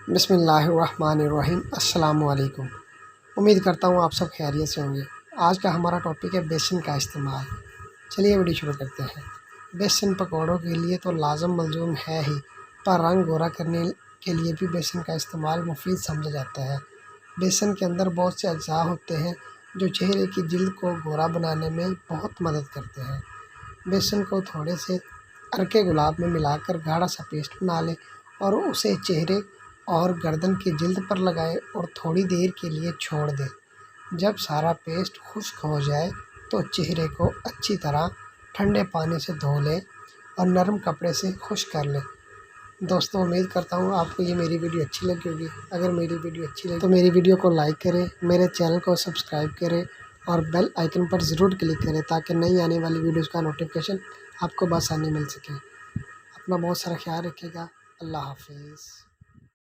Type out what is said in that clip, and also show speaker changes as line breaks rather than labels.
بسم اللہ الرحمن الرحیم۔ السلام علیکم۔ امید کرتا ہوں آپ سب خیریت سے ہوں گے۔ آج کا ہمارا ٹاپک ہے بیسن کا استعمال۔ چلیے ویڈیو شروع کرتے ہیں۔ بیسن پکوڑوں کے لیے تو لازم ملزوم ہے ہی، پر رنگ گورا کرنے کے لیے بھی بیسن کا استعمال مفید سمجھا جاتا ہے۔ بیسن کے اندر بہت سے اجزاء ہوتے ہیں جو چہرے کی جلد کو گورا بنانے میں بہت مدد کرتے ہیں۔ بیسن کو تھوڑے سے عرق گلاب میں ملا کر گاڑھا سا پیسٹ بنا لیں اور اسے چہرے اور گردن کی جلد پر لگائیں اور تھوڑی دیر کے لیے چھوڑ دیں۔ جب سارا پیسٹ خشک ہو جائے تو چہرے کو اچھی طرح ٹھنڈے پانی سے دھو لیں اور نرم کپڑے سے خشک کر لیں۔ دوستوں، امید کرتا ہوں آپ کو یہ میری ویڈیو اچھی لگی ہوگی۔ اگر میری ویڈیو اچھی لگی تو میری ویڈیو کو لائک کریں، میرے چینل کو سبسکرائب کریں اور بیل آئیکن پر ضرور کلک کریں تاکہ نئی آنے والی ویڈیوز کا نوٹیفیکیشن آپ کو بآسانی مل سکے۔ اپنا بہت سارا خیال رکھیے گا۔ اللہ حافظ۔